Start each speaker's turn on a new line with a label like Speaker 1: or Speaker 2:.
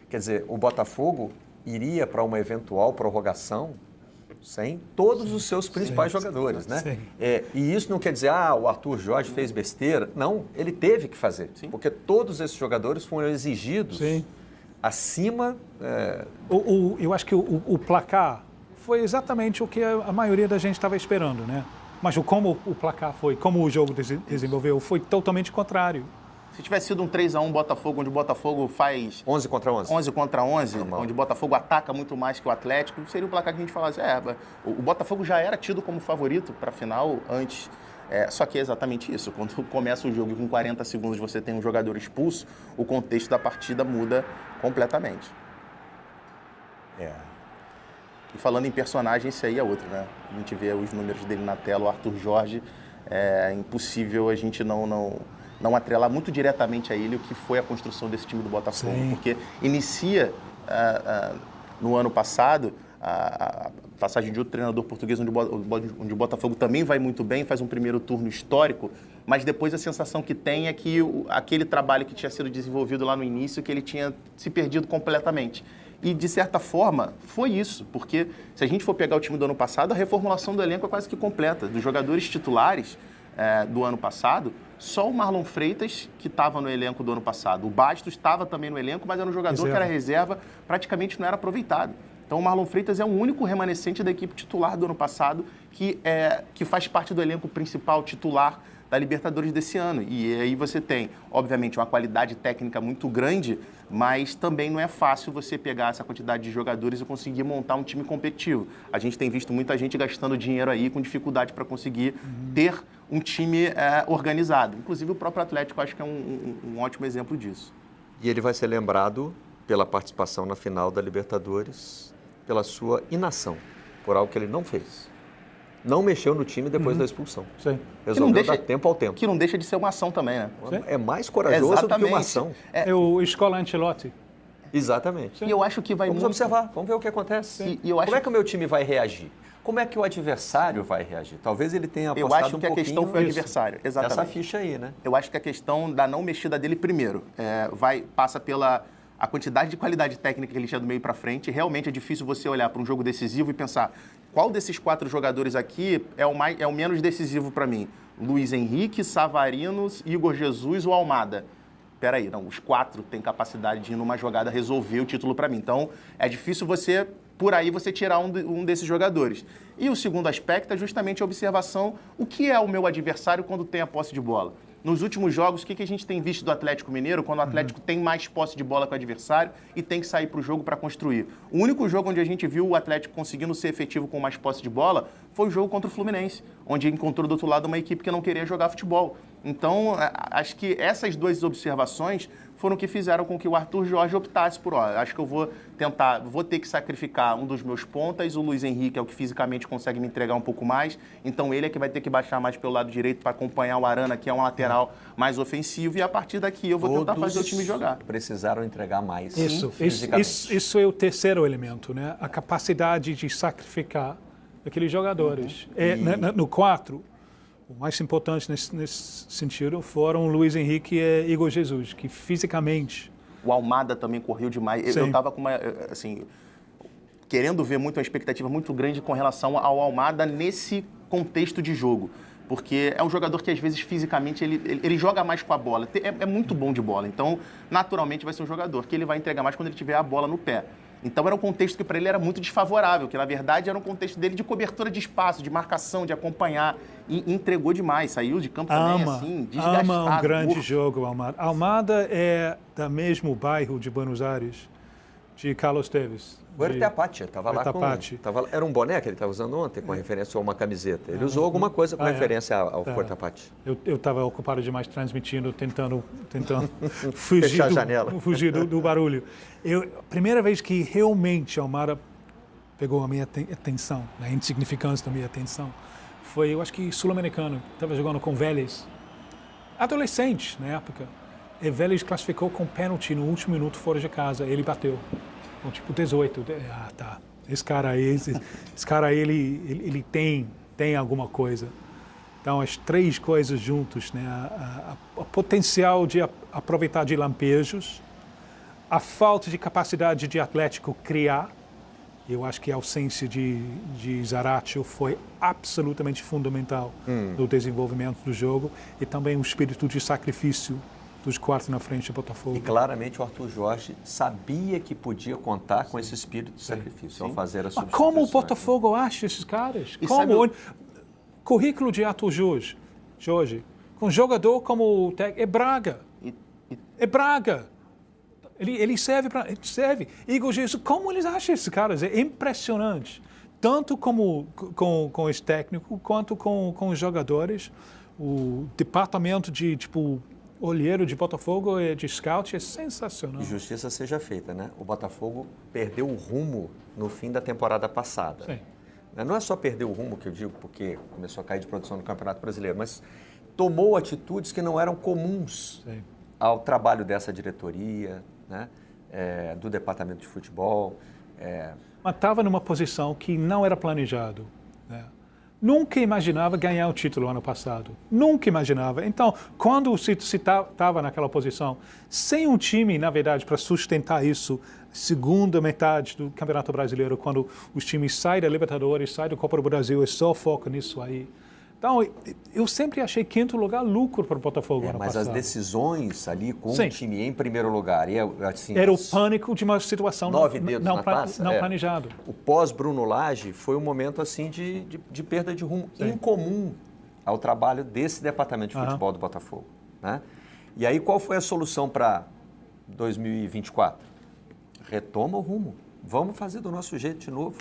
Speaker 1: Quer dizer, o Botafogo iria para uma eventual prorrogação sem todos os seus principais jogadores, né? E isso não quer dizer, o Arthur Jorge fez besteira. Não, ele teve que fazer, porque todos esses jogadores foram exigidos acima...
Speaker 2: Eu acho que o placar foi exatamente o que a maioria da gente estava esperando, né? Mas como o placar foi, como o jogo desenvolveu, foi totalmente contrário.
Speaker 3: Se tivesse sido um 3-1 Botafogo, onde o Botafogo faz...
Speaker 1: 11 contra 11.
Speaker 3: 11 contra 11, onde o Botafogo ataca muito mais que o Atlético, seria o placar que a gente falasse, o Botafogo já era tido como favorito para a final antes, só que é exatamente isso. Quando começa o jogo e com 40 segundos você tem um jogador expulso, o contexto da partida muda completamente. E falando em personagem, esse aí é outro, né? A gente vê os números dele na tela, o Arthur Jorge, é impossível a gente não atrelar muito diretamente a ele o que foi a construção desse time do Botafogo. Porque inicia no ano passado a passagem de outro treinador português, onde o Botafogo também vai muito bem, faz um primeiro turno histórico, mas depois a sensação que tem é que aquele trabalho que tinha sido desenvolvido lá no início, que ele tinha se perdido completamente. E, de certa forma, foi isso, porque se a gente for pegar o time do ano passado, a reformulação do elenco é quase que completa. Dos jogadores titulares do ano passado, só o Marlon Freitas, que estava no elenco do ano passado. O Bastos estava também no elenco, mas era um jogador que era reserva, praticamente não era aproveitado. Então, o Marlon Freitas é o único remanescente da equipe titular do ano passado que faz parte do elenco principal titular da Libertadores desse ano. E aí você tem, obviamente, uma qualidade técnica muito grande, mas também não é fácil você pegar essa quantidade de jogadores e conseguir montar um time competitivo. A gente tem visto muita gente gastando dinheiro aí com dificuldade para conseguir ter um time organizado. Inclusive, o próprio Atlético acho que é um ótimo exemplo disso.
Speaker 1: E ele vai ser lembrado pela participação na final da Libertadores, pela sua inação, por algo que ele não fez. Não mexeu no time depois da expulsão. Resolveu dar tempo ao tempo.
Speaker 3: Que não deixa de ser uma ação também, né?
Speaker 1: É mais corajoso do que uma ação.
Speaker 2: É o Escola Ancelotti.
Speaker 1: Exatamente.
Speaker 3: E eu acho que vai
Speaker 1: Vamos observar, vamos ver o que acontece. Como é que o meu time vai reagir? Como é que o adversário vai reagir? Talvez ele tenha apostado
Speaker 3: Eu acho que a questão foi o adversário, exatamente.
Speaker 1: Essa ficha aí, né?
Speaker 3: Eu acho que a questão da não mexida dele primeiro passa pela a quantidade de qualidade técnica que ele tinha do meio para frente. Realmente é difícil você olhar para um jogo decisivo e pensar qual desses 4 jogadores aqui é o menos decisivo para mim. Luiz Henrique, Savarino, Igor Jesus ou Almada. Peraí, não, os 4 têm capacidade de ir numa jogada resolver o título para mim. Então, é difícil por aí você tirar um desses jogadores. E o segundo aspecto é justamente a observação, o que é o meu adversário quando tem a posse de bola. Nos últimos jogos, o que a gente tem visto do Atlético Mineiro quando o Atlético tem mais posse de bola com o adversário e tem que sair para o jogo para construir? O único jogo onde a gente viu o Atlético conseguindo ser efetivo com mais posse de bola foi o jogo contra o Fluminense, onde encontrou do outro lado uma equipe que não queria jogar futebol. Então, acho que essas 2 observações foram que fizeram com que o Arthur Jorge optasse por, acho que eu vou ter que sacrificar um dos meus pontas, o Luiz Henrique é o que fisicamente consegue me entregar um pouco mais, então ele é que vai ter que baixar mais pelo lado direito para acompanhar o Arana, que é um lateral mais ofensivo, e a partir daqui eu vou tentar fazer o time jogar.
Speaker 1: Precisaram entregar mais.
Speaker 2: Isso é o terceiro elemento, né? A capacidade de sacrificar aqueles jogadores. No 4, o mais importante nesse sentido foram Luiz Henrique e Igor Jesus, que fisicamente...
Speaker 3: O Almada também correu demais. Eu estava com querendo ver uma expectativa muito grande com relação ao Almada nesse contexto de jogo. Porque é um jogador que, às vezes, fisicamente, ele joga mais com a bola. É muito bom de bola. Então, naturalmente, vai ser um jogador que ele vai entregar mais quando ele tiver a bola no pé. Então, era um contexto que, para ele, era muito desfavorável, que, na verdade, era um contexto dele de cobertura de espaço, de marcação, de acompanhar. E entregou demais. Saiu de campo também, assim, desgastado.
Speaker 2: Ama um grande jogo, Almada. Almada é do mesmo bairro de Buenos Aires, de Carlos Tevez.
Speaker 1: O Erteapati, estava lá era um boné que ele estava usando ontem, com referência a uma camiseta. Ele usou alguma coisa com referência ao Erteapati.
Speaker 2: Eu estava ocupado demais transmitindo, tentando fugir do barulho. A primeira vez que realmente Almada pegou a minha atenção, a insignificância da minha atenção, foi, eu acho que sul-americano. Estava jogando com Vélez. Adolescente, na época. E Vélez classificou com pênalti no último minuto fora de casa. Ele bateu. Com tipo 18. Tá. Esse cara aí, ele tem alguma coisa. Então, as 3 coisas juntos, né? A potencial de aproveitar de lampejos, a falta de capacidade de Atlético criar. Eu acho que a ausência de Zaratio foi absolutamente fundamental no desenvolvimento do jogo e também o espírito de sacrifício dos quartos na frente do Botafogo.
Speaker 1: E claramente o Arthur Jorge sabia que podia contar com esse espírito de sacrifício ao fazer a substituição.
Speaker 2: Como o Botafogo acha esses caras?
Speaker 3: E
Speaker 2: Como? Currículo de Arthur Jorge, com jogador como é Braga. É Braga. Ele serve para... Serve. Igor Jesus, como eles acham esses caras? É impressionante. Tanto com esse técnico, quanto com os jogadores. O departamento de, olheiro de Botafogo, de scout, é sensacional.
Speaker 1: E justiça seja feita, né? O Botafogo perdeu o rumo no fim da temporada passada.
Speaker 2: Sim.
Speaker 1: Não é só perder o rumo, que eu digo, porque começou a cair de produção no Campeonato Brasileiro, mas tomou atitudes que não eram comuns ao trabalho dessa diretoria, né? Do departamento de futebol.
Speaker 2: Mas estava numa posição que não era planejado. Né? Nunca imaginava ganhar o título ano passado. Nunca imaginava. Então, quando se estava naquela posição, sem um time, na verdade, para sustentar isso, segunda metade do Campeonato Brasileiro, quando os times saem da Libertadores, saem da Copa do Brasil, é só foco nisso aí. Então, eu sempre achei quinto lugar lucro para o Botafogo ano
Speaker 1: mas
Speaker 2: passado.
Speaker 1: as decisões ali com o time em primeiro lugar, assim,
Speaker 2: era o pânico de uma situação não planejado.
Speaker 1: O pós-Bruno Lage foi um momento assim de perda de rumo incomum ao trabalho desse departamento de futebol do Botafogo. Né? E aí qual foi a solução para 2024? Retoma o rumo. Vamos fazer do nosso jeito de novo.